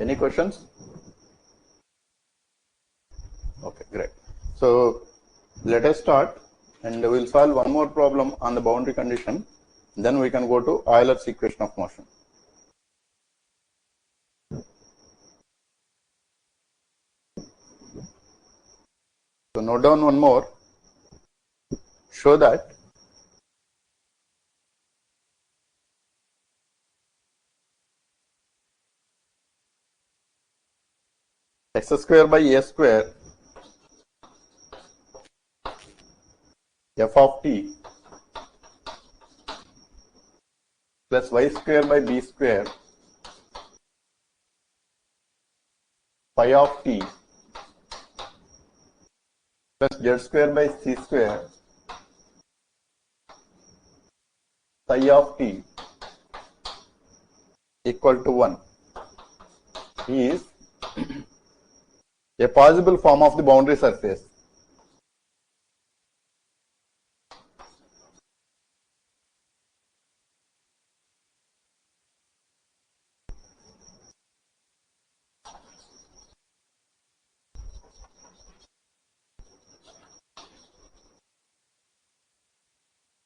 Any questions? Okay, great. So let us start, and we'll solve one more problem on the boundary condition. Then we can go to Euler's equation of motion. So note down one more. Show that x square by a square f of t plus y square by b square phi of t plus z square by c square psi of t equal to 1 is a possible form of the boundary surface.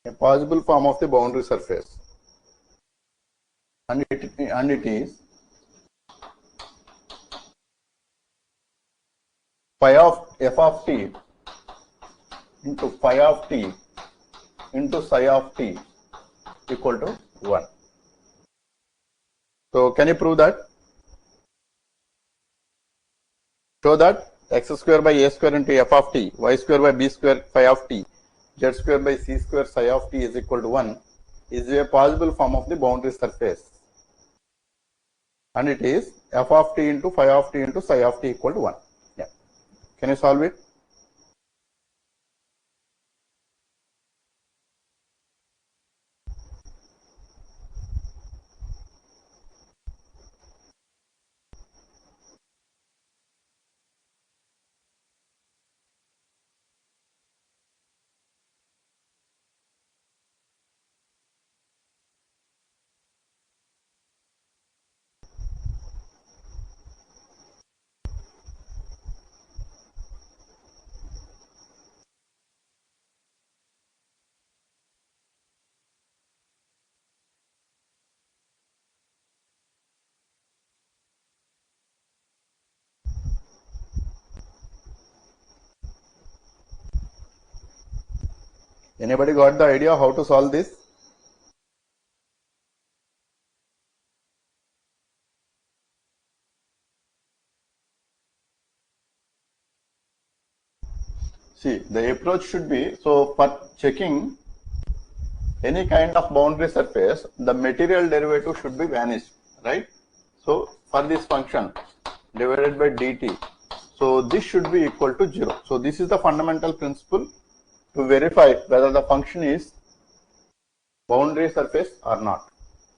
A possible form of the boundary surface, and it is phi of f of t into phi of t into psi of t equal to 1. So can you prove that? Show that x square by a square into f of t, y square by b square phi of t, z square by c square psi of t is equal to 1 is a possible form of the boundary surface, and it is f of t into phi of t into psi of t equal to 1. Yeah. Can you solve it? Anybody got the idea how to solve this? See, the approach should be, so for checking any kind of boundary surface, the material derivative should be vanished, right? So for this function divided by dt, so this should be equal to 0. So this is the fundamental principle to verify whether the function is boundary surface or not.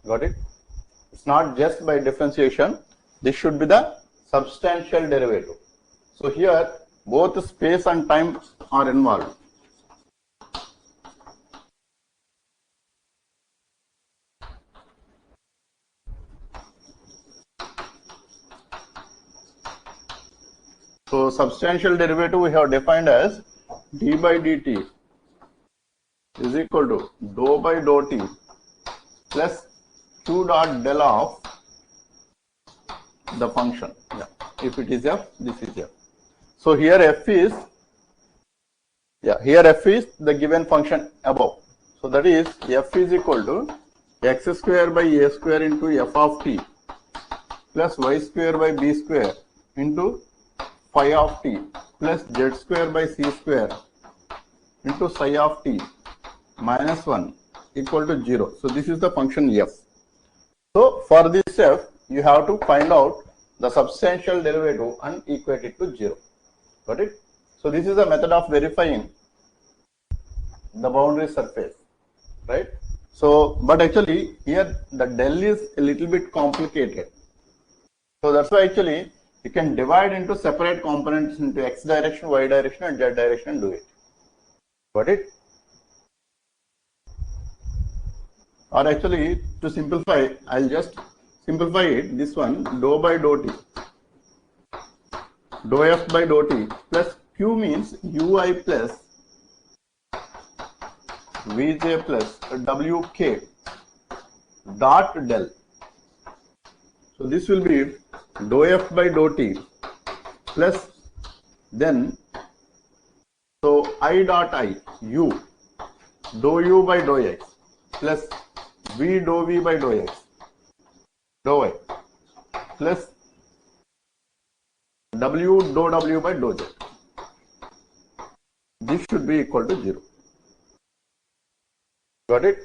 Got it? It's not just by differentiation. This should be the substantial derivative. So here both space and time are involved. So substantial derivative we have defined as d by dt is equal to dou by dou t plus q dot del of the function. Yeah. If it is f, this is f. So here f is, here f is the given function above. So that is f is equal to x square by a square into f of t plus y square by b square into phi of t plus z square by c square into psi of t minus 1 equal to 0. So this is the function f. So for this f, you have to find out the substantial derivative and equate it to 0. Got it? So this is a method of verifying the boundary surface, right? So, but actually here the del is a little bit complicated. So that's why actually you can divide into separate components into x direction, y direction and z direction and do it. Got it? Or actually to simplify, I'll just simplify it, this one dou by dou t, dou f by dou t plus q means ui plus vj plus wk dot del. So this will be dou f by dou t plus then so I dot I u dou u by dou x plus v dou v by dou x dou y plus w dou w by dou z. This should be equal to 0. Got it?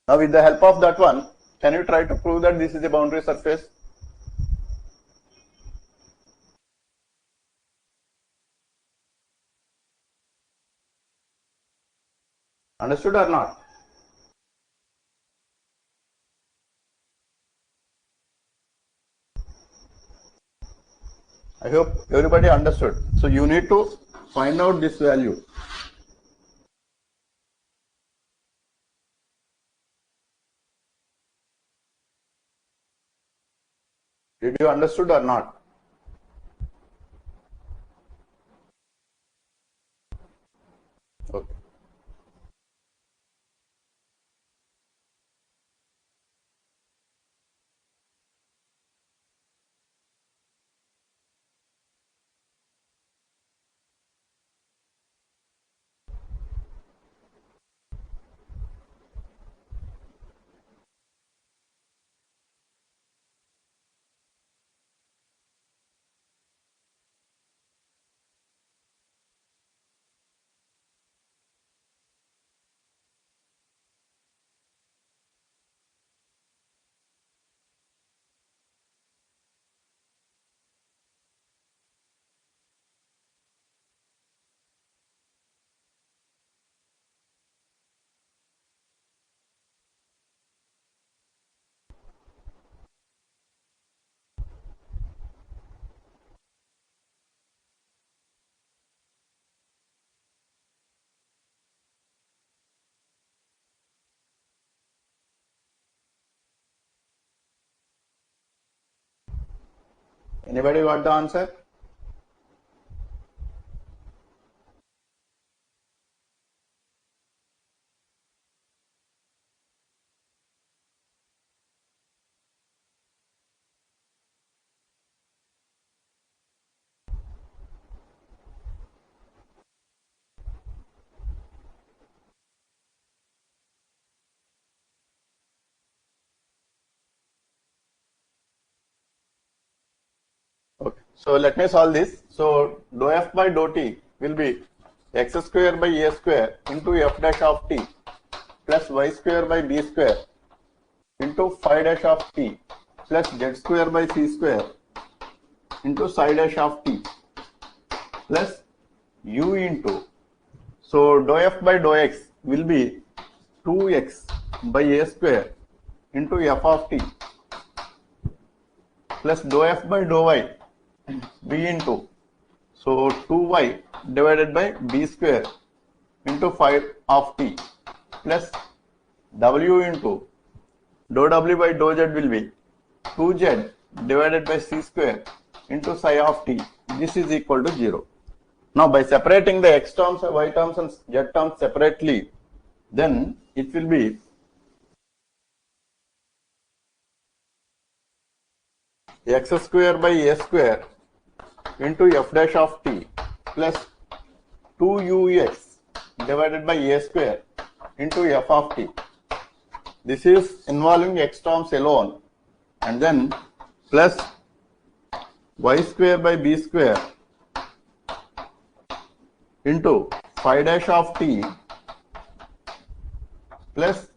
Now with the help of that one, can you try to prove that this is a boundary surface? Understood or not? I hope everybody understood. So you need to find out this value. Did you understood or not? Okay. Anybody got the answer? Okay. So let me solve this. So dou f by dou t will be x square by a square into f dash of t plus y square by b square into phi dash of t plus z square by c square into psi dash of t plus u into, so dou f by dou x will be 2x by a square into f of t plus dou f by dou y b into, so 2y divided by b square into phi of t plus w into dou w by dou z will be 2z divided by c square into psi of t. This is equal to 0. Now by separating the x terms, y terms and z terms separately, then it will be x square by a square into f dash of t plus 2ux divided by a square into f of t. This is involving x terms alone, and then plus y square by b square into phi dash of t plus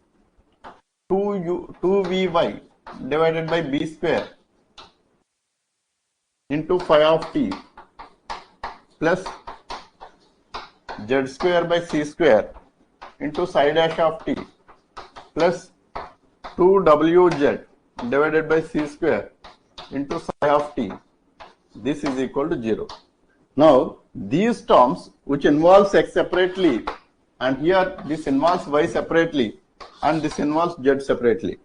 2vy divided by b square into phi of t plus z square by c square into psi dash of t plus 2wz divided by c square into psi of t. This is equal to 0. Now these terms which involves x separately, and here this involves y separately, and this involves z separately,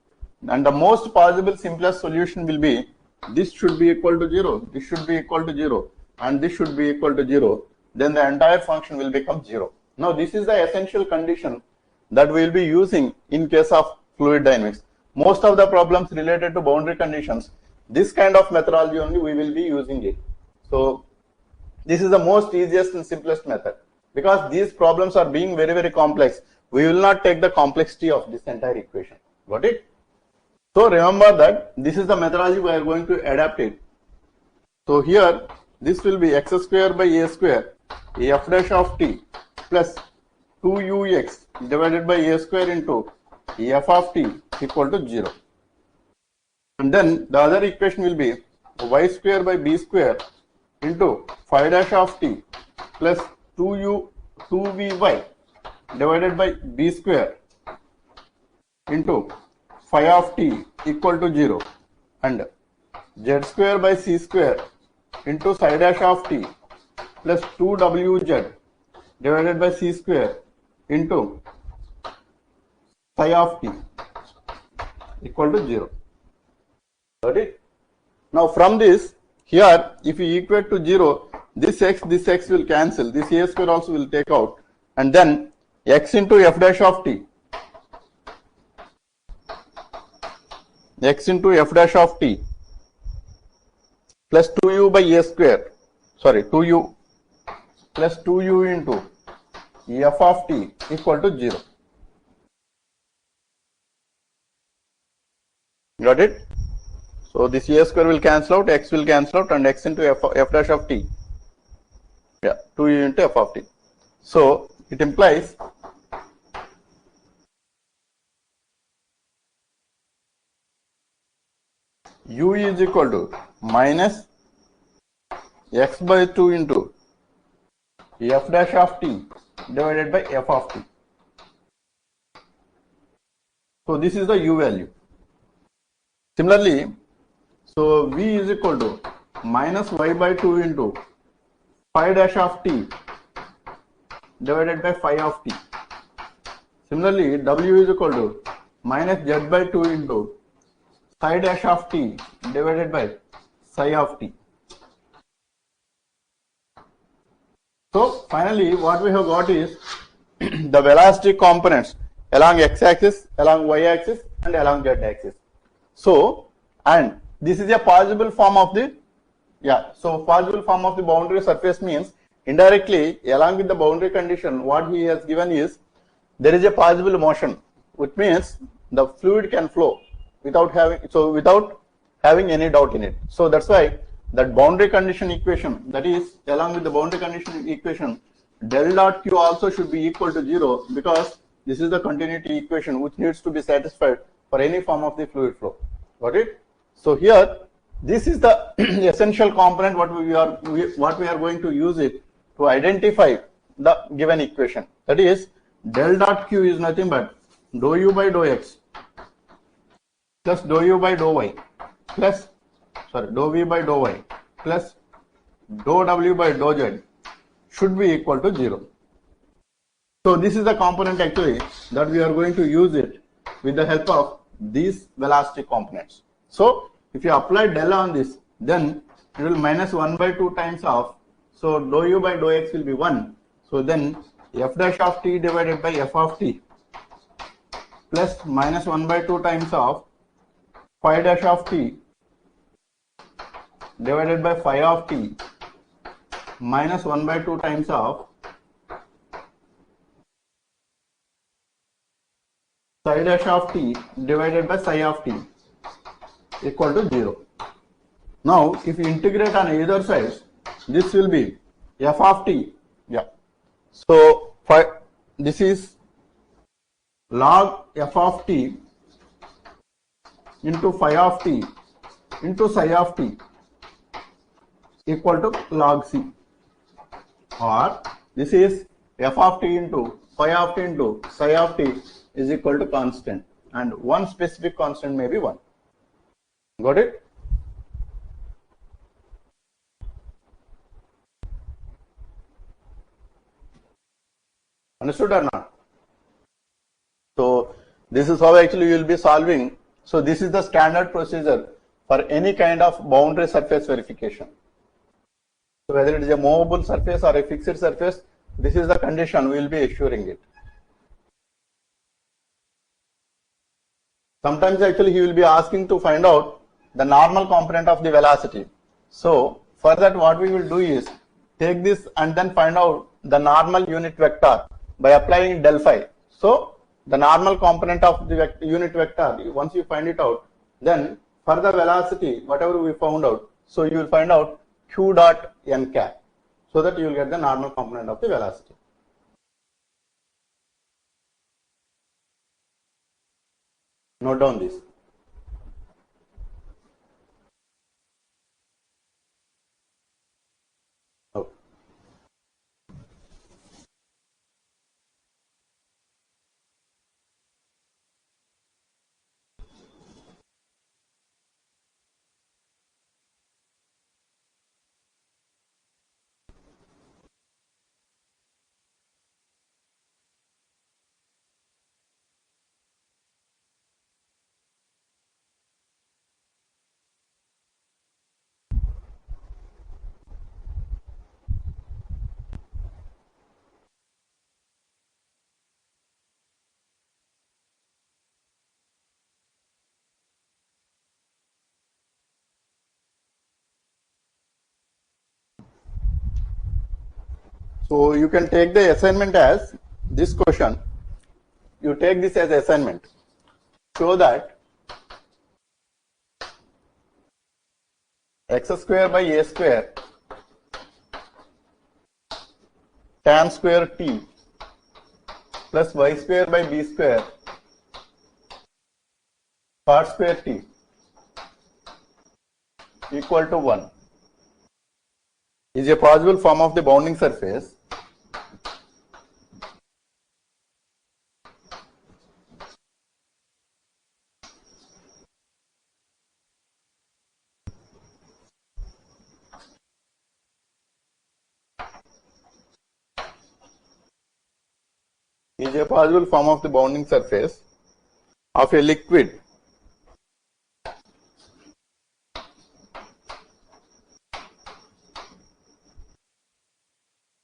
and the most possible simplest solution will be this should be equal to 0, this should be equal to 0, and this should be equal to 0. Then the entire function will become 0. Now this is the essential condition that we will be using in case of fluid dynamics. Most of the problems related to boundary conditions, this kind of methodology only we will be using it. So this is the most easiest and simplest method, because these problems are being very complex. We will not take the complexity of this entire equation. Got it? So remember that this is the methodology we are going to adapt it. So here this will be x square by a square f dash of t plus 2ux divided by a square into f of t equal to 0. And then the other equation will be y square by b square into phi dash of t plus 2vy divided by b square into phi of t equal to 0, and z square by c square into psi dash of t plus 2wz divided by c square into psi of t equal to 0. Got it? Now from this, here if you equate to 0, this x will cancel, this a square also will take out, and then x into f dash of t, x into f dash of t plus 2u by a square, sorry 2u plus 2u into f of t equal to 0. Got it? So this a square will cancel out, x will cancel out, and x into f dash of t, 2u into f of t. So it implies u is equal to minus x by 2 into f dash of t divided by f of t. So this is the u value. Similarly, so v is equal to minus y by 2 into phi dash of t divided by phi of t. Similarly, w is equal to minus z by 2 into psi dash of t divided by psi of t. So finally what we have got is the velocity components along x-axis, along y-axis, and along z-axis. So, and this is a possible form of the, so possible form of the boundary surface means indirectly along with the boundary condition what he has given is there is a possible motion, which means the fluid can flow without having any doubt in it. So that's why that boundary condition equation, that is along with the boundary condition equation, del dot q also should be equal to 0, because this is the continuity equation which needs to be satisfied for any form of the fluid flow. Got it? So here this is the essential component what we are going to use it to identify the given equation. That is del dot q is nothing but dou u by dou x plus dou u by dou y plus dou v by dou y plus dou w by dou z should be equal to 0. So this is the component actually that we are going to use it with the help of these velocity components. So if you apply del on this, then it will minus 1 by 2 times of, so dou u by dou x will be 1. So then f dash of t divided by f of t plus minus 1 by 2 times of phi dash of t divided by phi of t minus 1 by 2 times of psi dash of t divided by psi of t equal to 0. Now if you integrate on either sides, this will be f of t, so this is log f of t into phi of t into psi of t equal to log c, or this is f of t into phi of t into psi of t is equal to constant, and one specific constant may be 1. Got it? Understood or not? So this is how actually you will be solving. So this is the standard procedure for any kind of boundary surface verification. So whether it is a movable surface or a fixed surface, this is the condition we will be assuring it. Sometimes actually he will be asking to find out the normal component of the velocity. So for that what we will do is take this and then find out the normal unit vector by applying del phi. So the normal component of the unit vector, once you find it out, then for the velocity, whatever we found out, so you will find out q dot n cap, so that you will get the normal component of the velocity. Note down this. Okay. So you can take the assignment as this question. You take this as assignment. Show that x square by a square tan square t plus y square by b square cot square t equal to 1 is a possible form of the bounding surface of a liquid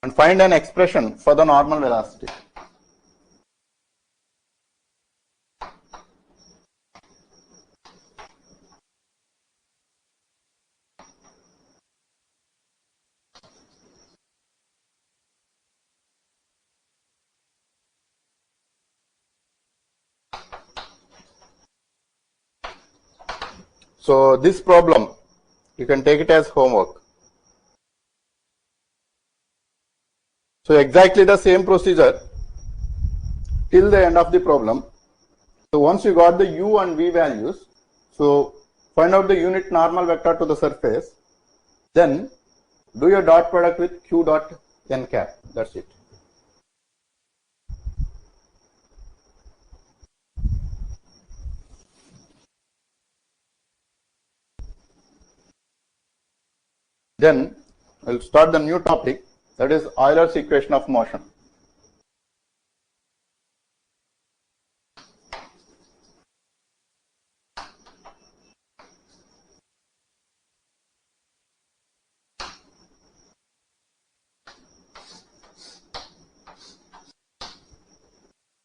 and find an expression for the normal velocity. So this problem, you can take it as homework. So exactly the same procedure till the end of the problem. So once you got the u and v values, so find out the unit normal vector to the surface, then do your dot product with q dot n cap. That's it. Then we'll start the new topic, that is Euler's equation of motion.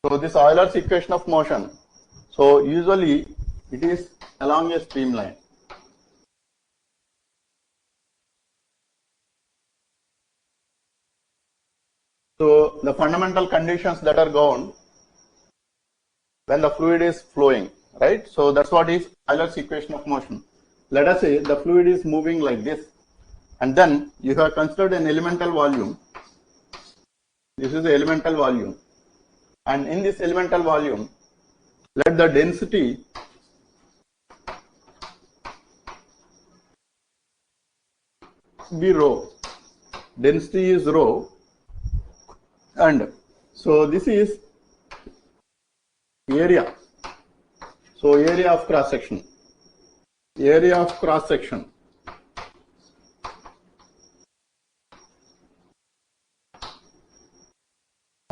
So this Euler's equation of motion, so usually it is along a streamline. So the fundamental conditions that are governed when the fluid is flowing, right? So that's what is Euler's equation of motion. Let us say the fluid is moving like this, and then you have considered an elemental volume. This is the elemental volume, and in this elemental volume, let the density be rho. Density is rho, and so this is area. So area of cross section. Area of cross section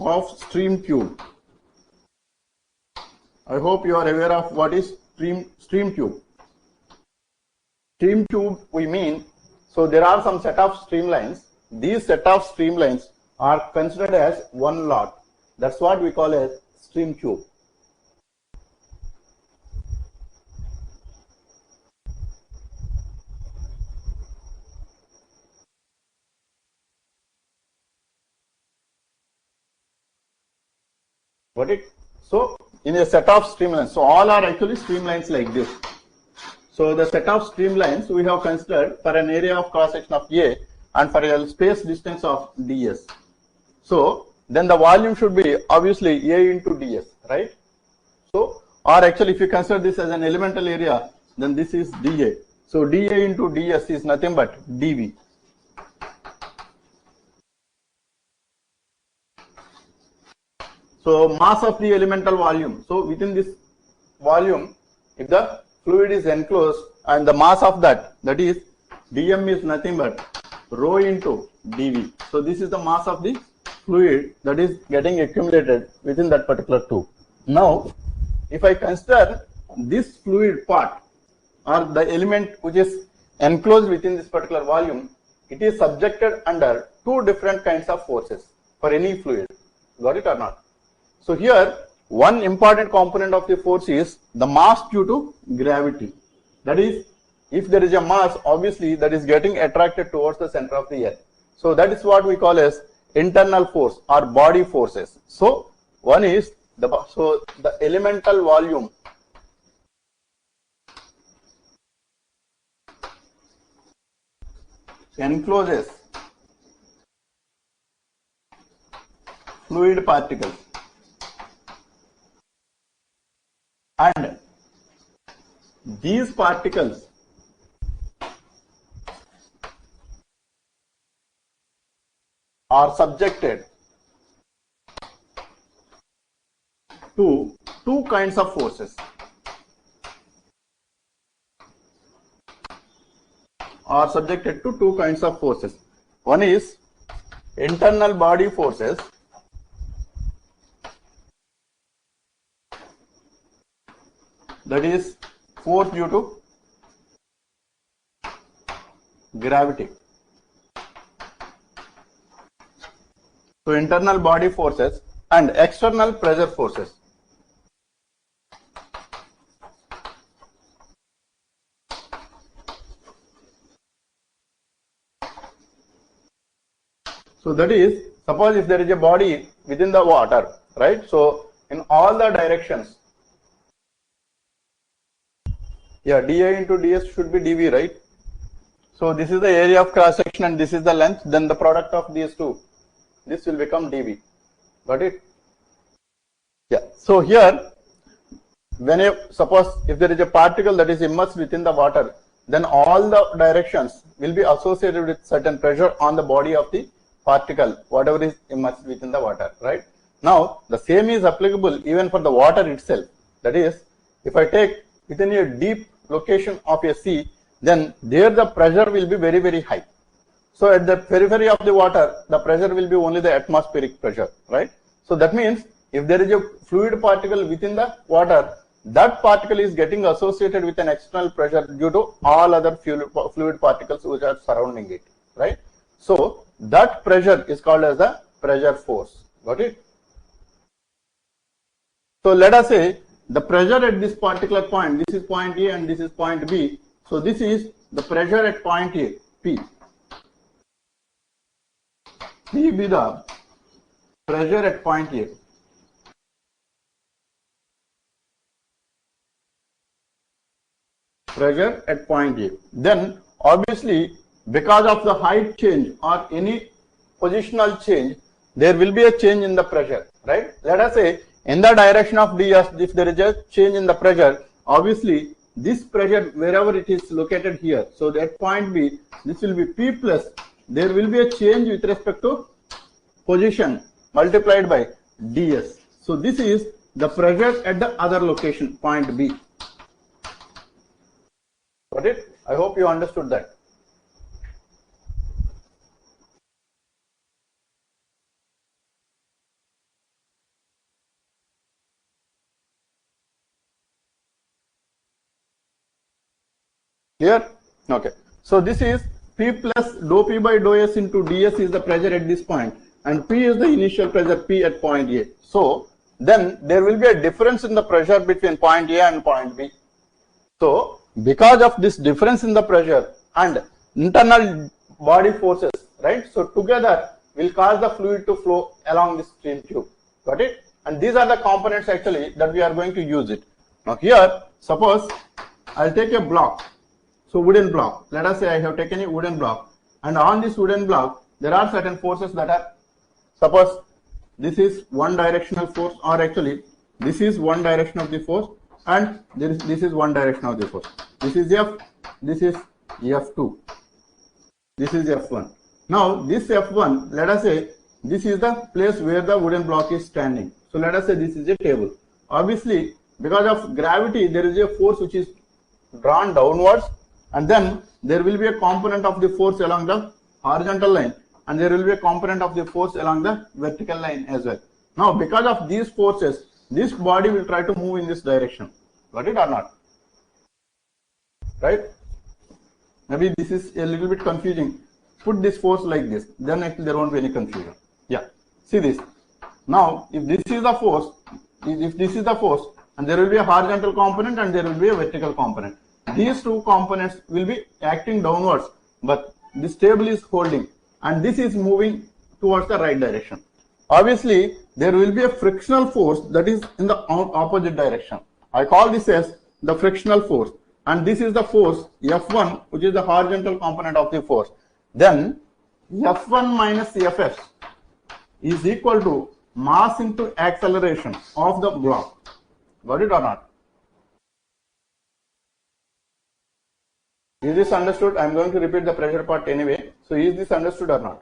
of stream tube. I hope you are aware of what is stream tube. Stream tube we mean, so there are some set of streamlines. These set of streamlines are considered as one lot. That's what we call as stream tube. Got it? So in a set of streamlines, so all are actually streamlines like this. So the set of streamlines we have considered for an area of cross section of A and for a space distance of ds. So then the volume should be obviously A into ds, right? So, or actually if you consider this as an elemental area, then this is dA. So dA into ds is nothing but dV. So mass of the elemental volume. So within this volume, if the fluid is enclosed and the mass of that is dm is nothing but rho into dV. So this is the mass of the fluid that is getting accumulated within that particular tube. Now, if I consider this fluid part or the element which is enclosed within this particular volume, it is subjected under two different kinds of forces for any fluid. Got it or not? So here, one important component of the force is the mass due to gravity. That is, if there is a mass, obviously that is getting attracted towards the center of the earth. So that is what we call as internal force or body forces. So one is the elemental volume encloses fluid particles, and these particles are subjected to two kinds of forces. One is internal body forces, that is force due to gravity. So internal body forces and external pressure forces. So that is, suppose if there is a body within the water, right? So in all the directions, yeah, dA into ds should be dV, right? So this is the area of cross section and this is the length, then the product of these two, this will become dV. Got it? Yeah. So here, when you suppose if there is a particle that is immersed within the water, then all the directions will be associated with certain pressure on the body of the particle, whatever is immersed within the water, right? Now, the same is applicable even for the water itself. That is, if I take within a deep location of a sea, then there the pressure will be very, very high. So at the periphery of the water, the pressure will be only the atmospheric pressure, right? So that means if there is a fluid particle within the water, that particle is getting associated with an external pressure due to all other fluid particles which are surrounding it, right? So that pressure is called as the pressure force. Got it? So let us say the pressure at this particular point, this is point A and this is point B. So this is the pressure at point A, P. P be the pressure at point A. Pressure at point A. Then obviously because of the height change or any positional change, there will be a change in the pressure, right? Let us say in the direction of ds, if there is a change in the pressure, obviously this pressure wherever it is located here, so at point B, this will be P plus, there will be a change with respect to position multiplied by ds. So this is the pressure at the other location, point B. Got it? I hope you understood that. Clear? Okay. So this is P plus dou P by dou S into ds is the pressure at this point, and P is the initial pressure P at point A. So then there will be a difference in the pressure between point A and point B. So because of this difference in the pressure and internal body forces, right? So together will cause the fluid to flow along this stream tube. Got it? And these are the components actually that we are going to use it. Now here, suppose I'll take a block. So wooden block. Let us say I have taken a wooden block, and on this wooden block there are certain forces that are, suppose this is one directional force, or actually this is one direction of the force, and this is one direction of the force. This is F, this is F2, this is F1. Now this F1, let us say this is the place where the wooden block is standing. So let us say this is a table. Obviously, because of gravity, there is a force which is drawn downwards, and then there will be a component of the force along the horizontal line, and there will be a component of the force along the vertical line as well. Now because of these forces, this body will try to move in this direction. Got it or not? Right? Maybe this is a little bit confusing. Put this force like this, then actually there won't be any confusion. Yeah, see this. Now if this is the force, and there will be a horizontal component and there will be a vertical component. These two components will be acting downwards, but this table is holding, and this is moving towards the right direction. Obviously, there will be a frictional force that is in the opposite direction. I call this as the frictional force, and this is the force F1, which is the horizontal component of the force. Then F1 minus Fs is equal to mass into acceleration of the block. Got it or not? Is this understood? I am going to repeat the pressure part anyway. So is this understood or not?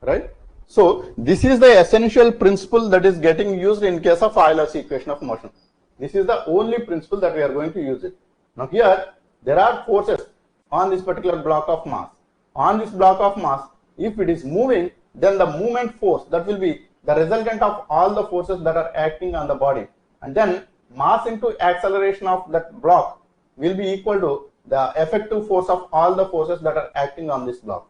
Right? So this is the essential principle that is getting used in case of Euler's equation of motion. This is the only principle that we are going to use it. Now here there are forces on this particular block of mass. On this block of mass, if it is moving, then the movement force, that will be the resultant of all the forces that are acting on the body, and then mass into acceleration of that block will be equal to the effective force of all the forces that are acting on this block.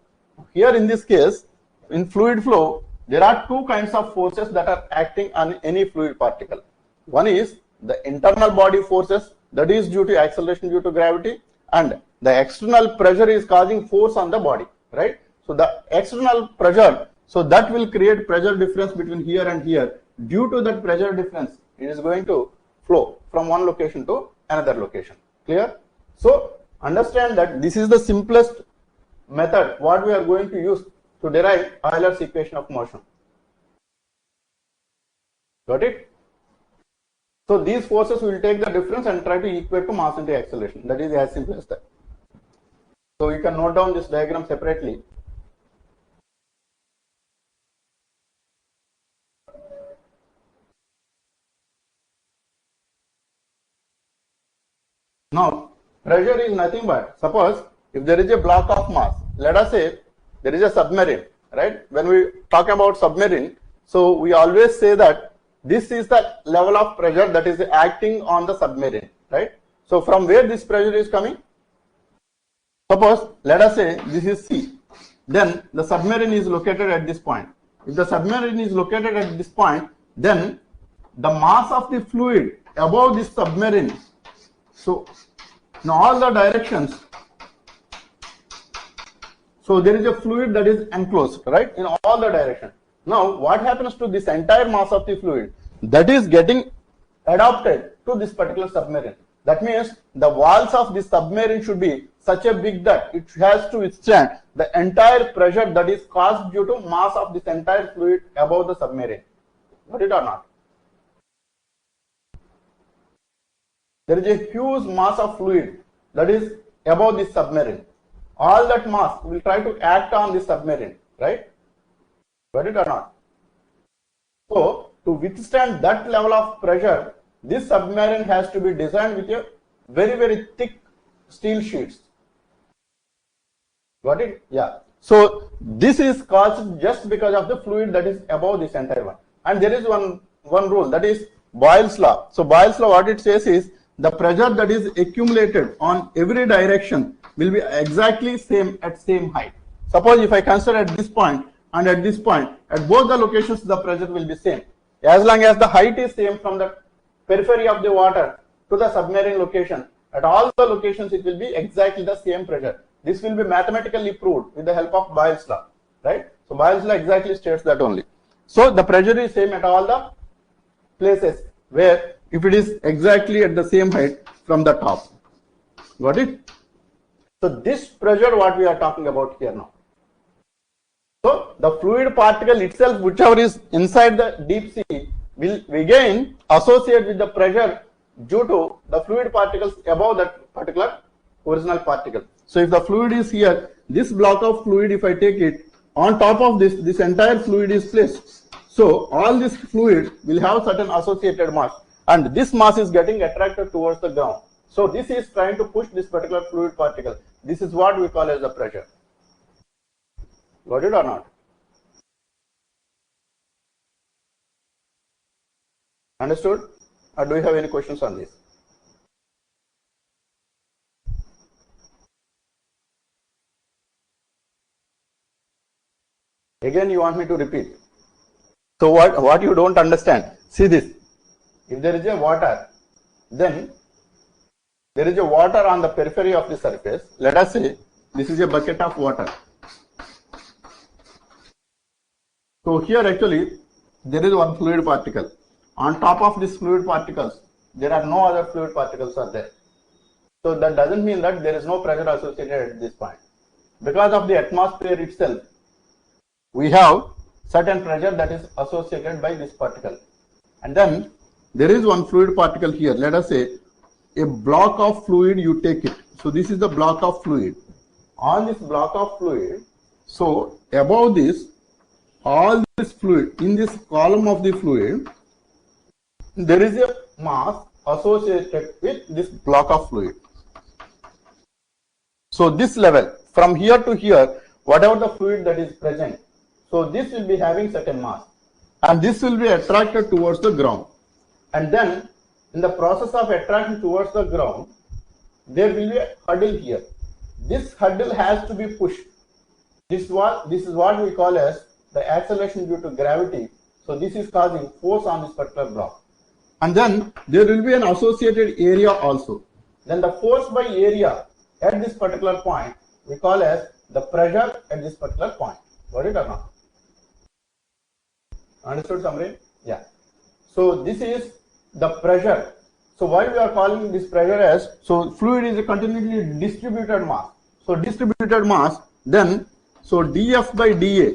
Here in this case, in fluid flow, there are two kinds of forces that are acting on any fluid particle. One is the internal body forces, that is due to acceleration due to gravity, and the external pressure is causing force on the body, right? So the external pressure, so that will create pressure difference between here and here. Due to that pressure difference, it is going to flow from one location to another location. Clear? So understand that this is the simplest method what we are going to use to derive Euler's equation of motion. Got it? So these forces will take the difference and try to equate to mass into acceleration. That is as simple as that. So you can note down this diagram separately. Now pressure is nothing but, suppose if there is a block of mass, let us say there is a submarine, right? When we talk about submarine, so we always say that this is the level of pressure that is acting on the submarine, right? So from where this pressure is coming? Suppose let us say this is C, then the submarine is located at this point. If the submarine is located at this point, then the mass of the fluid above this submarine, so in all the directions, so there is a fluid that is enclosed, right, in all the directions. Now what happens to this entire mass of the fluid? That is getting adapted to this particular submarine. That means the walls of this submarine should be such a big that it has to withstand the entire pressure that is caused due to mass of this entire fluid above the submarine. Got it or not? There is a huge mass of fluid that is above this submarine. All that mass will try to act on this submarine, right? Got it or not? So to withstand that level of pressure, this submarine has to be designed with a very, very thick steel sheets. Got it? Yeah. So this is caused just because of the fluid that is above this entire one. And there is one rule, that is Boyle's law. So Boyle's law, what it says is the pressure that is accumulated on every direction will be exactly same at same height. Suppose if I consider at this point and at this point, at both the locations the pressure will be same. As long as the height is same from the periphery of the water to the submarine location, at all the locations it will be exactly the same pressure. This will be mathematically proved with the help of Boyle's law, right? So Boyle's law exactly states that only. So the pressure is same at all the places where if it is exactly at the same height from the top. Got it? So this pressure what we are talking about here now. So the fluid particle itself, whichever is inside the deep sea, will again associate with the pressure due to the fluid particles above that particular original particle. So if the fluid is here, this block of fluid, if I take it, on top of this entire fluid is placed. So all this fluid will have certain associated mass, and this mass is getting attracted towards the ground. So this is trying to push this particular fluid particle. This is what we call as the pressure. Got it or not? Understood? Or do you have any questions on this? Again, you want me to repeat? So what you don't understand? See this. If there is a water, then there is a water on the periphery of the surface. Let us say this is a bucket of water. So here actually there is one fluid particle. On top of this fluid particles, there are no other fluid particles are there. So that doesn't mean that there is no pressure associated at this point. Because of the atmosphere itself, we have certain pressure that is associated by this particle. And then there is one fluid particle here. Let us say a block of fluid, you take it. So this is the block of fluid. On this block of fluid, so above this, all this fluid, in this column of the fluid, there is a mass associated with this block of fluid. So this level, from here to here, whatever the fluid that is present, so this will be having certain mass, and this will be attracted towards the ground. And then in the process of attraction towards the ground, there will be a hurdle here. This hurdle has to be pushed. This is what we call as the acceleration due to gravity. So this is causing force on this particular block. And then there will be an associated area also. Then the force by area at this particular point we call as the pressure at this particular point. Got it or not? Understood, Samrin? Yeah. So this is the pressure. So why we are calling this pressure as, so fluid is a continuously distributed mass. So distributed mass, then so dF by dA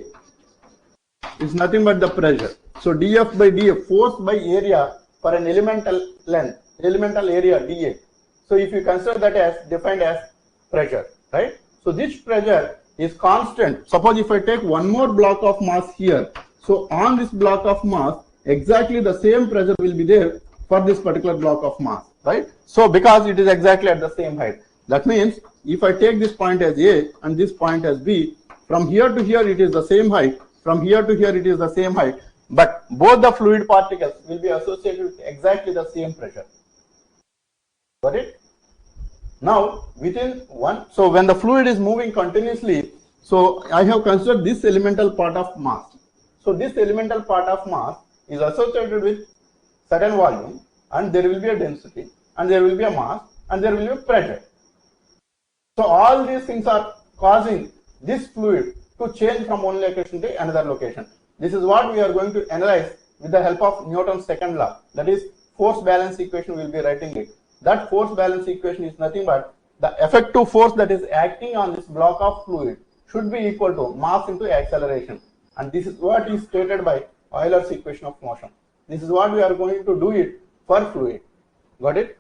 is nothing but the pressure. So dF by dA, force by area for an elemental length, elemental area dA. So if you consider that as defined as pressure, right? So this pressure is constant. Suppose if I take one more block of mass here, so on this block of mass, exactly the same pressure will be there for this particular block of mass, right? So because it is exactly at the same height, that means if I take this point as A and this point as B, from here to here it is the same height, from here to here it is the same height, but both the fluid particles will be associated with exactly the same pressure. Got it? Now within one, so when the fluid is moving continuously, so I have considered this elemental part of mass. So this elemental part of mass is associated with certain volume, and there will be a density, and there will be a mass, and there will be a pressure. So all these things are causing this fluid to change from one location to another location. This is what we are going to analyze with the help of Newton's second law, that is force balance equation. We will be writing it. That force balance equation is nothing but the effective force that is acting on this block of fluid should be equal to mass into acceleration, and this is what is stated by Euler's equation of motion. This is what we are going to do it for fluid. Got it?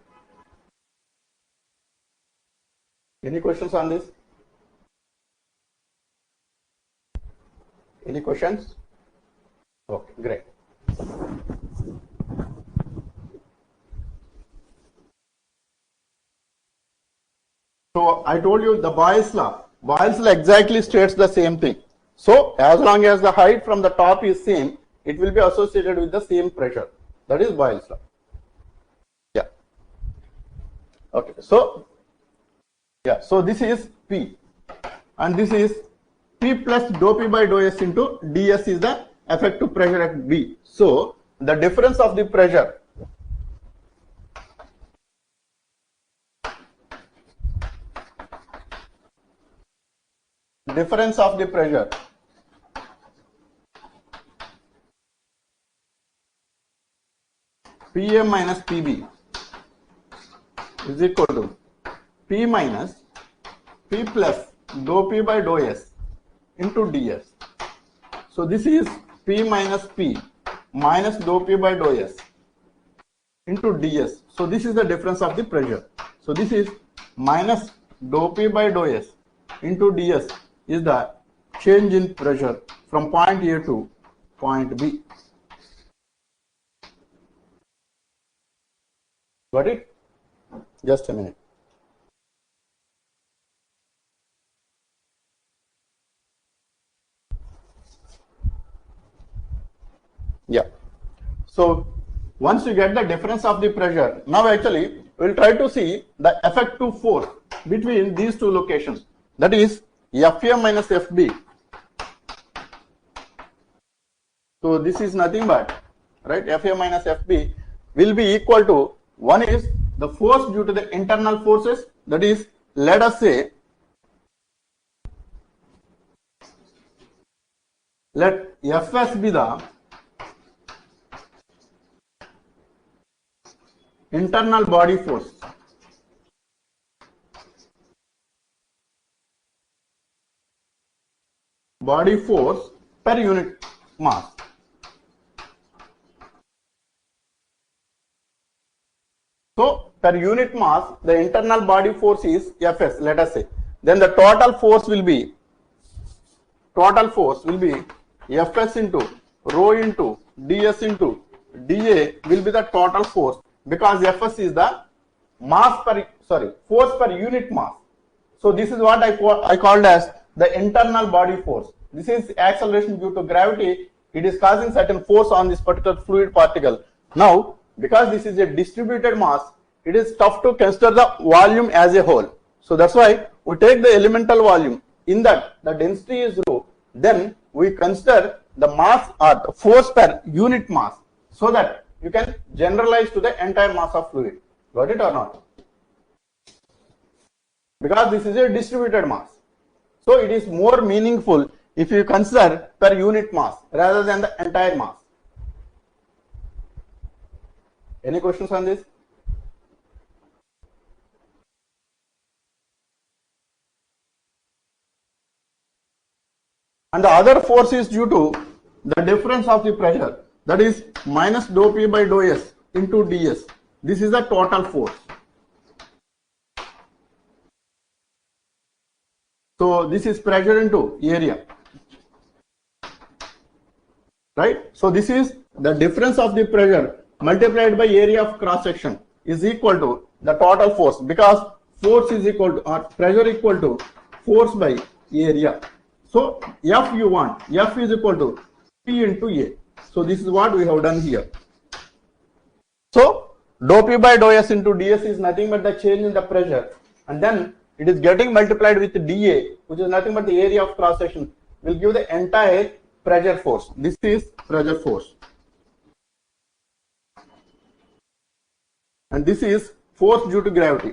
Any questions on this? Any questions? Okay, great. So I told you the Boyle's law. Boyle's law exactly states the same thing. So as long as the height from the top is same, it will be associated with the same pressure. That is Boyle's law. Yeah. Okay. So yeah. So this is P, and this is P plus dou P by dou S into ds is the effective pressure at B. So the difference of the pressure PA minus PB is equal to P minus P plus dou P by dou S into ds. So this is P minus P minus dou P by dou S into ds. So this is the difference of the pressure. So this is minus dou P by dou S into ds is the change in pressure from point A to point B. Got it? Just a minute. Yeah. So once you get the difference of the pressure, now actually we'll try to see the effective force between these two locations. That is FA minus FB. So this is nothing but, right, FA minus FB will be equal to, one is the force due to the internal forces, that is, let us say, let Fs be the internal body force. Body force per unit mass. So per unit mass, the internal body force is Fs, let us say. Then the total force will be Fs into rho into ds into dA will be the total force, because Fs is the force per unit mass. So this is what I called as the internal body force. This is acceleration due to gravity. It is causing certain force on this particular fluid particle. Now, because this is a distributed mass, it is tough to consider the volume as a whole. So that's why we take the elemental volume. In that, the density is rho. Then we consider the mass or the force per unit mass, so that you can generalize to the entire mass of fluid. Got it or not? Because this is a distributed mass. So it is more meaningful if you consider per unit mass rather than the entire mass. Any questions on this? And the other force is due to the difference of the pressure, that is minus dou P by dou S into ds. This is the total force. So this is pressure into area, right? So this is the difference of the pressure multiplied by area of cross section is equal to the total force, because force is equal to, or pressure equal to force by area. So F you want, F is equal to P into A. So this is what we have done here. So dou P by dou S into ds is nothing but the change in the pressure, and then it is getting multiplied with dA, which is nothing but the area of cross section, will give the entire pressure force. This is pressure force, and this is force due to gravity.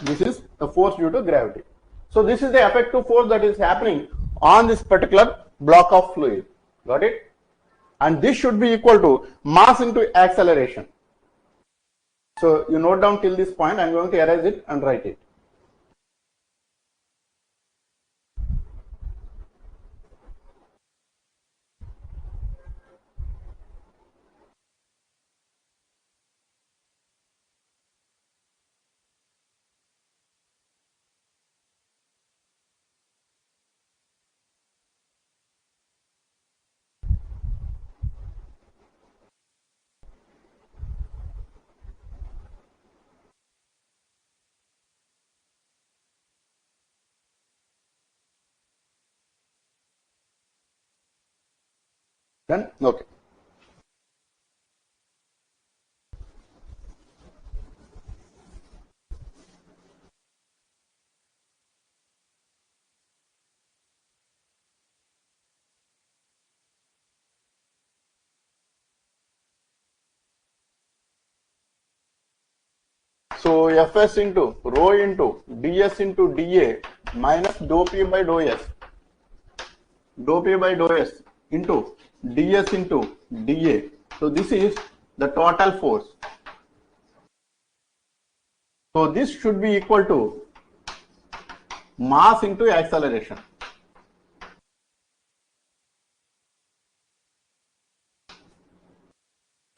This is the force due to gravity. So this is the effective force that is happening on this particular block of fluid. Got it? And this should be equal to mass into acceleration. So you note down till this point. I am going to erase it and write it. Then okay. So Fs into rho into ds into dA minus dou P by dou S. Dou P by dou S into ds into dA. So this is the total force. So this should be equal to mass into acceleration.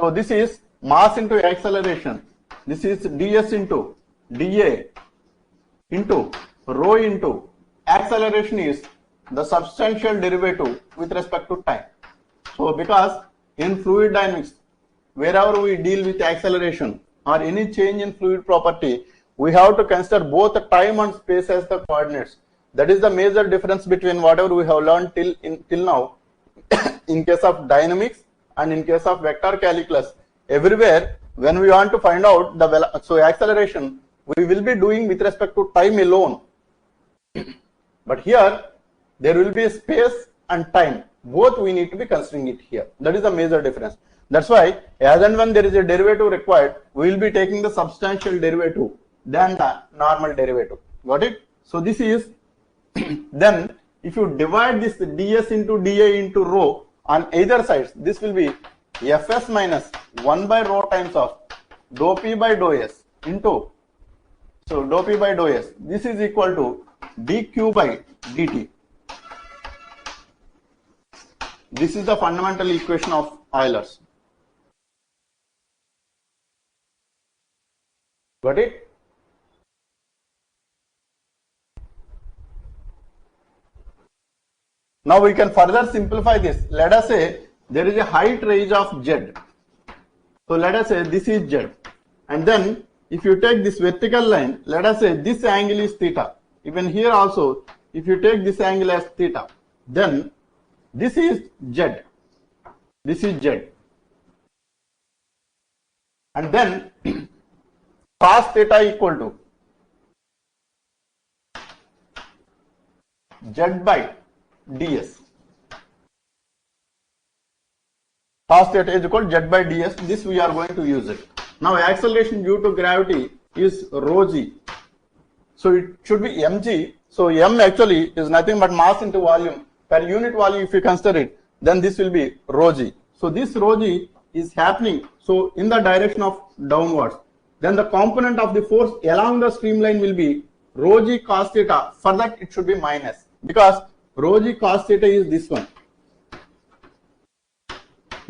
So this is mass into acceleration. This is ds into dA into rho into acceleration is the substantial derivative with respect to time. So because in fluid dynamics, wherever we deal with acceleration or any change in fluid property, we have to consider both the time and space as the coordinates. That is the major difference between whatever we have learned till now in case of dynamics and in case of vector calculus. Everywhere when we want to find out the acceleration, we will be doing with respect to time alone. But here there will be space and time. Both we need to be considering it here. That is the major difference. That's why as and when there is a derivative required, we will be taking the substantial derivative than the normal derivative. Got it? So this is then if you divide this ds into dA into rho on either sides, this will be Fs minus 1 by rho times of dou P by dou S into, so dou P by dou S, this is equal to dq by dt. This is the fundamental equation of Euler's. Got it? Now we can further simplify this. Let us say there is a height range of z. So let us say this is z. And then if you take this vertical line, let us say this angle is theta. Even here also, if you take this angle as theta, then this is z. This is z. And then cos theta equal to z by ds. Cos theta is equal to z by ds. This we are going to use it. Now acceleration due to gravity is rho g. So it should be mg. So m actually is nothing but mass into volume. Per unit volume, if you consider it, then this will be rho g. So this rho g is happening so in the direction of downwards. Then the component of the force along the streamline will be rho g cos theta. For that it should be minus, because rho g cos theta is this one.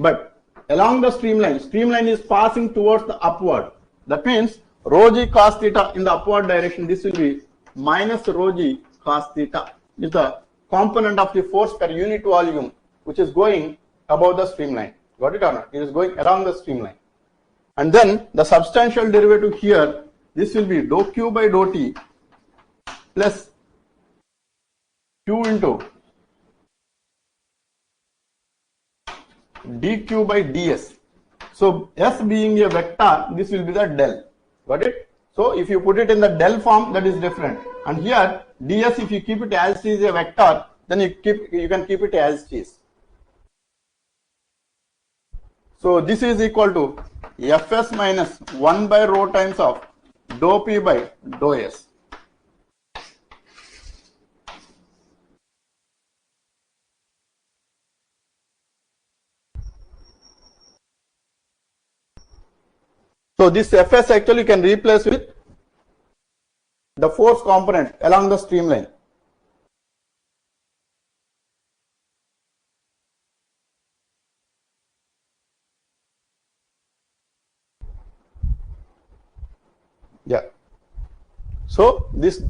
But along the streamline is passing towards the upward. That means rho g cos theta in the upward direction, this will be minus rho g cos theta is the component of the force per unit volume which is going above the streamline. Got it or not? It is going along the streamline. And then the substantial derivative here, this will be dou q by dou t plus q into dq by ds. So s being a vector, this will be the del. Got it? So if you put it in the del form, that is different. And here ds, if you keep it as it is a vector, then you can keep it as it is. So this is equal to Fs minus 1 by rho times of dou P by dou S. So this Fs actually can replace with the force component along the streamline. Yeah. So this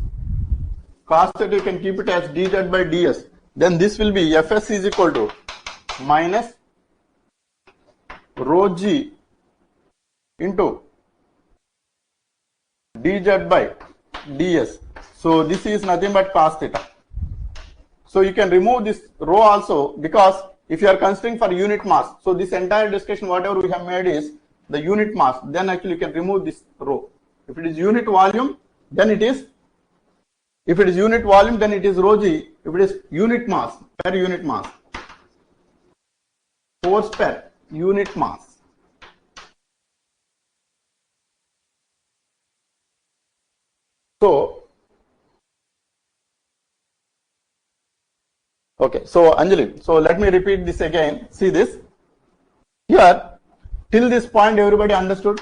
cos theta you can keep it as dz by ds. Then this will be Fs is equal to minus rho g into dz by ds. So this is nothing but cos theta. So you can remove this rho also, because if you are considering for unit mass, so this entire discussion whatever we have made is the unit mass, then actually you can remove this row. If it is unit volume, then it is, if it is unit volume, then it is rho g. If it is unit mass, per unit mass, force per unit mass. So, okay, so Anjali, so let me repeat this again. See this. Here, till this point, everybody understood?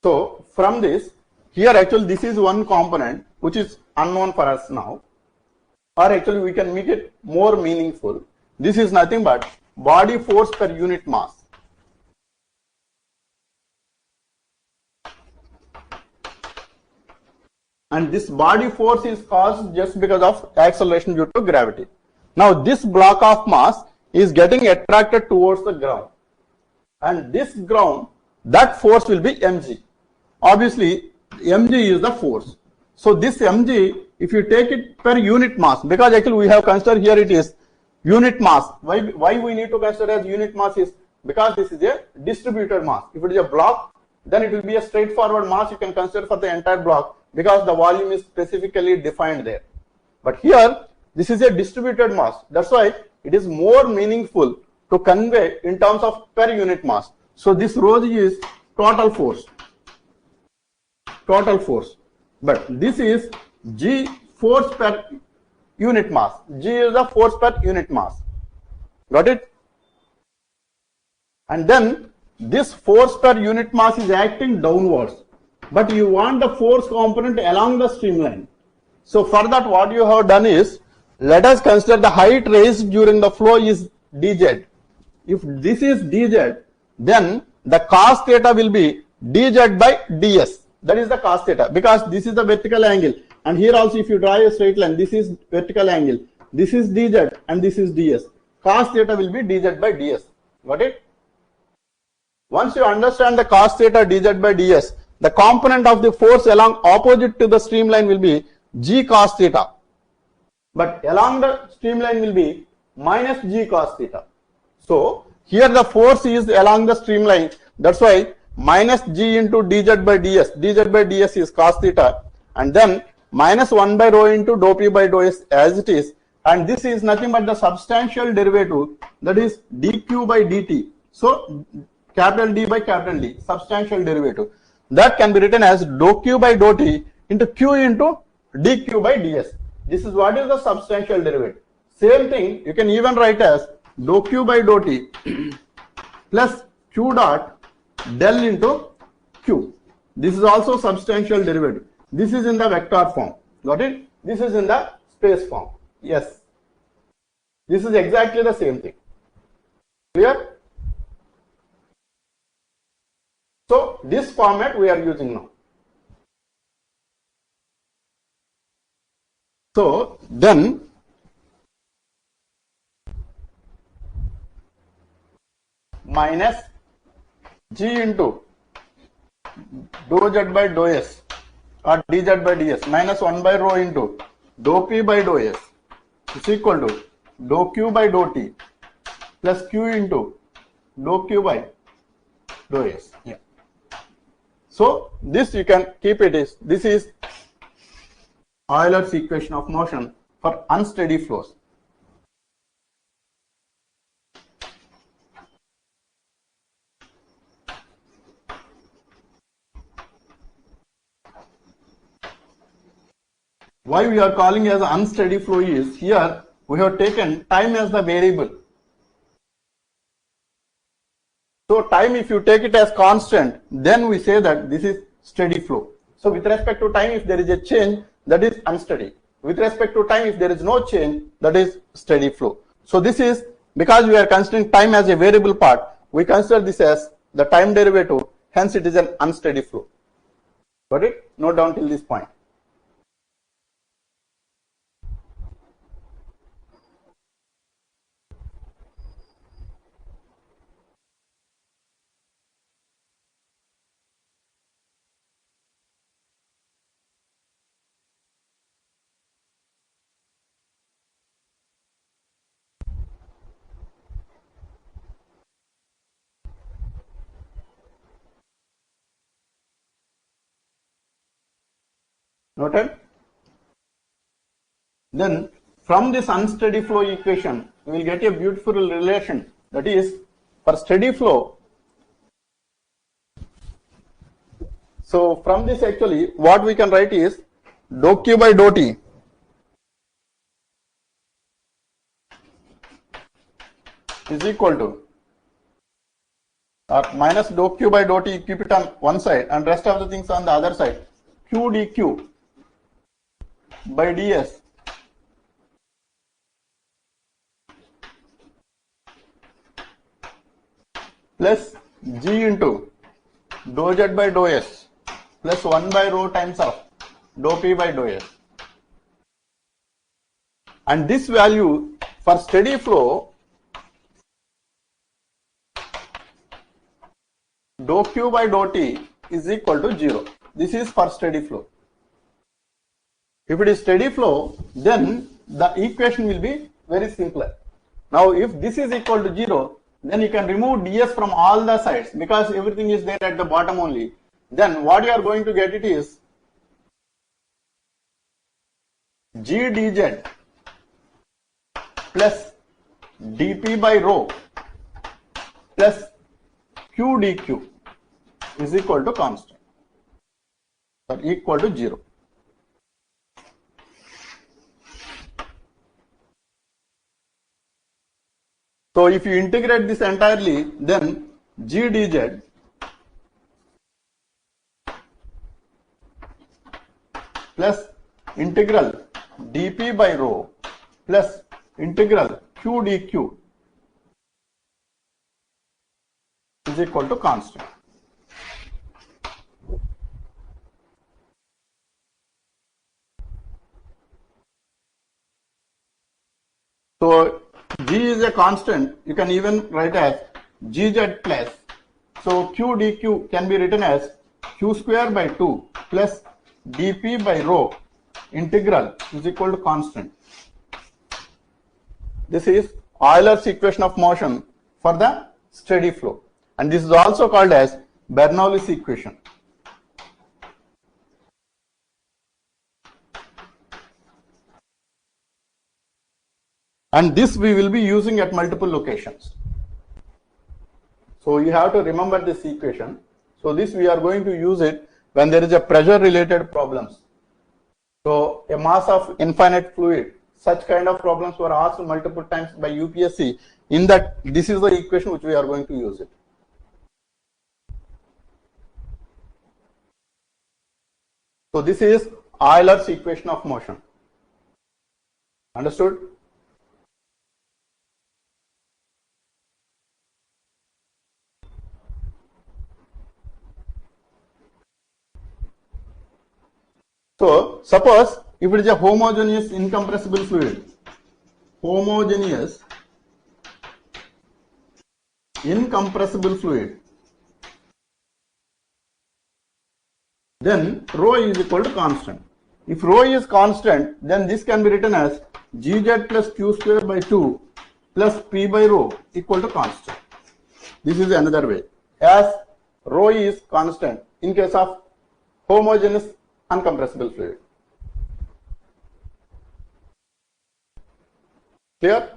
So, from this, here actually this is one component which is unknown for us now, or actually we can make it more meaningful. This is nothing but body force per unit mass. And this body force is caused just because of acceleration due to gravity. Now this block of mass is getting attracted towards the ground, and this ground, that force will be mg. Obviously mg is the force. So this mg, if you take it per unit mass, because actually we have considered here it is unit mass. Why we need to consider as unit mass is because this is a distributed mass. If it is a block, then it will be a straightforward mass you can consider for the entire block, because the volume is specifically defined there. But here, this is a distributed mass. That's why it is more meaningful to convey in terms of per unit mass. So this rho g is total force. Total force. But this is g force per unit mass. G is the force per unit mass. Got it? And then this force per unit mass is acting downwards, but you want the force component along the streamline. So for that, what you have done is, let us consider the height raised during the flow is dz. If this is dz, then the cos theta will be dz by ds. That is the cos theta, because this is the vertical angle, and here also if you draw a straight line, this is vertical angle, this is dz and this is ds. Cos theta will be dz by ds. Got it? Once you understand the cos theta dz by ds, the component of the force along opposite to the streamline will be g cos theta, but along the streamline will be minus g cos theta. So here the force is along the streamline, that's why minus g into dz by ds. Dz by ds is cos theta, and then minus 1 by rho into dou p by dou s as it is, and this is nothing but the substantial derivative, that is dq by dt. So capital D by capital D, substantial derivative, that can be written as dou q by dou t into q into dq by ds. This is what is the substantial derivative. Same thing you can even write as dou q by dou t plus q dot del into q. This is also substantial derivative. This is in the vector form. Got it? This is in the space form. Yes. This is exactly the same thing. Clear? So this format we are using now. So then minus g into dou z by dou s or dz by ds minus 1 by rho into dou p by dou s is equal to dou q by dou t plus q into dou q by dou s. Yeah. So this you can keep it is, this is Euler's equation of motion for unsteady flows. Why we are calling as unsteady flow is, here we have taken time as the variable. So time, if you take it as constant, then we say that this is steady flow. So with respect to time, if there is a change, that is unsteady. With respect to time, if there is no change, that is steady flow. So this is because we are considering time as a variable part, we consider this as the time derivative, hence it is an unsteady flow. Got it? Note down till this point. Noted? Then from this unsteady flow equation, we will get a beautiful relation, that is, for steady flow. So from this actually what we can write is dou q by dou t is equal to, or minus dou q by dou t, keep it on one side and rest of the things on the other side, q dq by ds plus g into dou z by dou s plus 1 by rho times of dou p by dou s. And this value for steady flow, dou q by dou t is equal to 0. This is for steady flow. If it is steady flow, then the equation will be very simpler. Now if this is equal to 0, then you can remove ds from all the sides because everything is there at the bottom only. Then what you are going to get it is g dz plus dp by rho plus q dq is equal to constant, or equal to 0. So if you integrate this entirely, then g dz plus integral dp by rho plus integral q dq is equal to constant. So g is a constant, you can even write as gz plus, so q dq can be written as q square by 2 plus dp by rho integral is equal to constant. This is Euler's equation of motion for the steady flow, and this is also called as Bernoulli's equation. And this we will be using at multiple locations. So you have to remember this equation. So this we are going to use it when there is a pressure related problems. So a mass of infinite fluid, such kind of problems were asked multiple times by UPSC. In that, this is the equation which we are going to use it. So this is Euler's equation of motion. Understood? So suppose if it is a homogeneous incompressible fluid, homogeneous incompressible fluid, then rho is equal to constant. If rho is constant, then this can be written as gz plus q square by 2 plus p by rho equal to constant. This is another way, as rho is constant in case of homogeneous uncompressible fluid. Clear?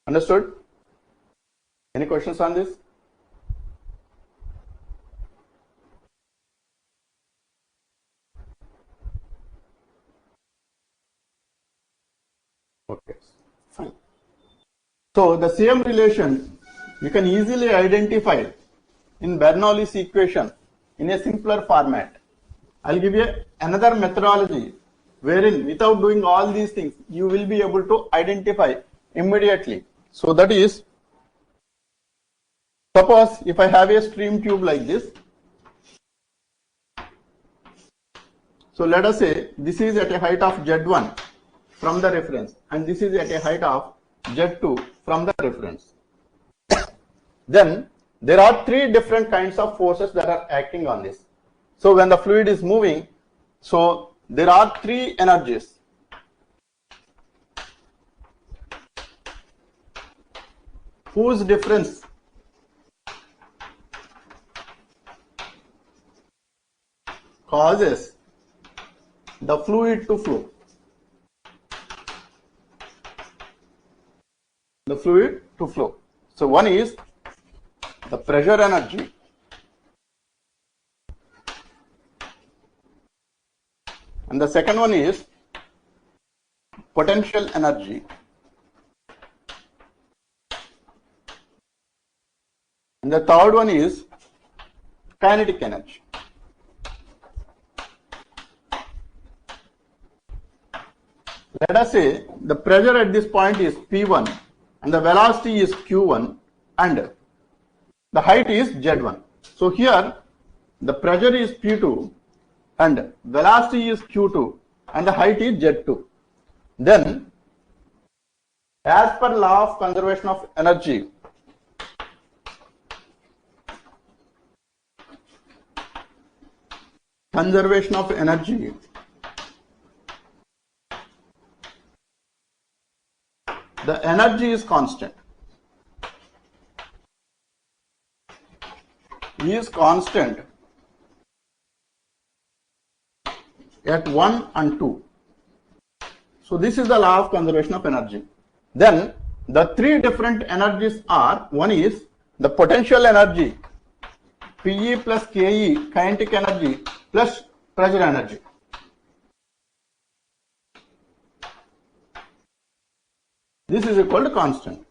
Understood? Any questions on this? Okay, fine. So the same relation you can easily identify in Bernoulli's equation in a simpler format. I'll give you another methodology wherein without doing all these things you will be able to identify immediately. So that is, suppose if I have a stream tube like this, so let us say this is at a height of Z1 from the reference and this is at a height of Z2 from the reference. Then there are three different kinds of forces that are acting on this. So when the fluid is moving, so there are three energies. whose difference causes the fluid to flow. The fluid to flow. So one is the pressure energy, and the second one is potential energy, and the third one is kinetic energy. Let us say the pressure at this point is P1 and the velocity is Q1 and the height is Z1. So here the pressure is P2 and velocity is Q2 and the height is Z2. Then, as per law of conservation of energy, the energy is constant. Is constant at 1 and 2. So this is the law of conservation of energy. Then the three different energies are, one is the potential energy, PE plus KE, kinetic energy plus pressure energy. This is equal to constant.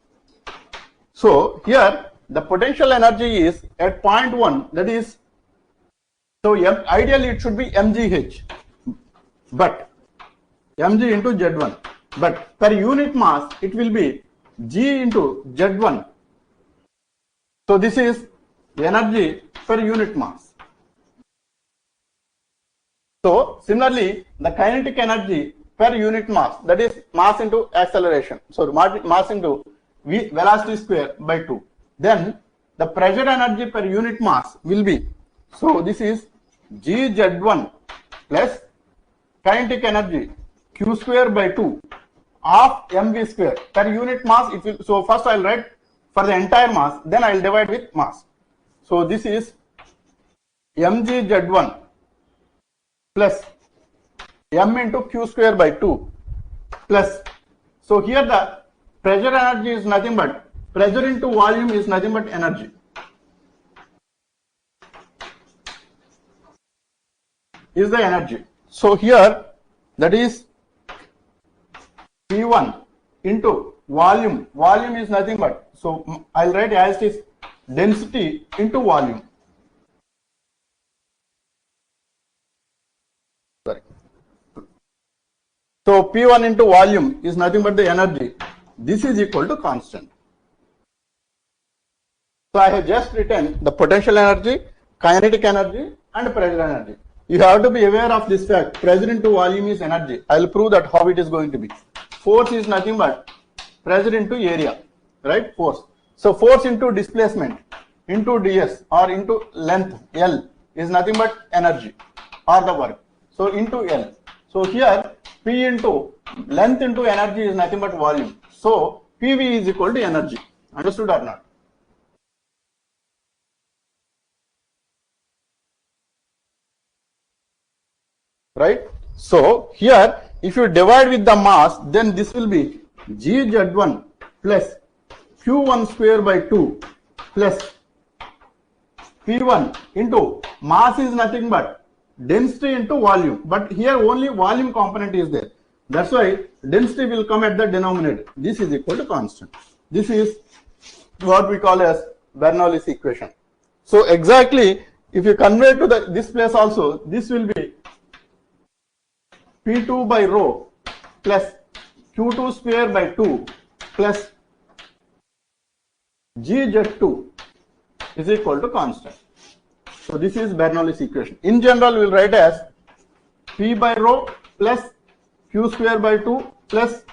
So here the potential energy is at point 1, that is, so ideally it should be mgh, but mg into Z1, but per unit mass it will be g into Z1. So this is energy per unit mass. So similarly the kinetic energy per unit mass, that is mass into acceleration, so mass into velocity square by 2. Then the pressure energy per unit mass will be, so this is gz1 plus kinetic energy q square by 2 of mv square per unit mass. It will, so first I will write for the entire mass, then I will divide with mass. So this is mgz1 plus m into q square by 2 plus, so here the pressure energy is nothing but, pressure into volume is nothing but energy. Is the energy. So here that is P1 into volume. Volume is nothing but, so I will write as it is density into volume. Sorry. So P1 into volume is nothing but the energy. This is equal to constant. So I have just written the potential energy, kinetic energy and pressure energy. You have to be aware of this fact. Pressure into volume is energy. I will prove that how it is going to be. Force is nothing but pressure into area, right? Force. So force into displacement into ds or into length L is nothing but energy or the work. So into L. So here P into length into energy is nothing but volume. So PV is equal to energy. Understood or not? Right? So here if you divide with the mass, then this will be gz1 plus q1 square by 2 plus p1 into mass is nothing but density into volume, but here only volume component is there. That's why density will come at the denominator. This is equal to constant. This is what we call as Bernoulli's equation. So exactly if you convert to this place also, this will be P2 by rho plus Q2 square by 2 plus gz2 is equal to constant. So this is Bernoulli's equation. In general, we will write as P by rho plus Q square by 2 plus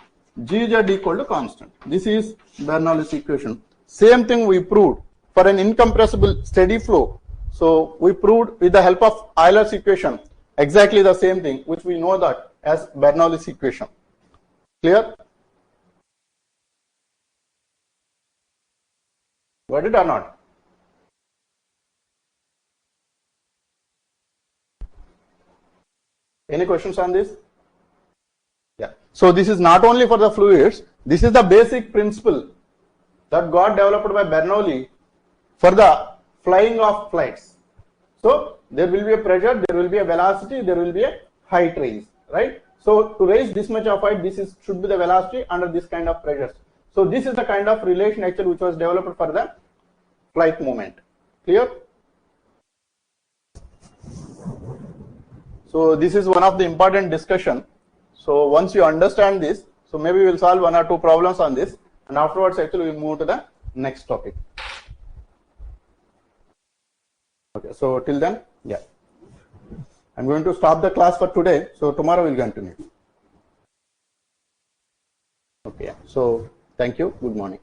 gz equal to constant. This is Bernoulli's equation. Same thing we proved for an incompressible steady flow. So we proved with the help of Euler's equation exactly the same thing, which we know that as Bernoulli's equation. Clear? Got it or not? Any questions on this? Yeah. So this is not only for the fluids. This is the basic principle that got developed by Bernoulli for the flying of flights. So there will be a pressure, there will be a velocity, there will be a height raise, right? So to raise this much of height, should be the velocity under this kind of pressures. So this is the kind of relation actually which was developed for the flight movement. Clear? So this is one of the important discussion. So once you understand this, so maybe we will solve 1 or 2 problems on this, and afterwards actually we will move to the next topic. Okay, so till then, yeah, I'm going to stop the class for today. So tomorrow we'll continue. Okay, so thank you. Good morning.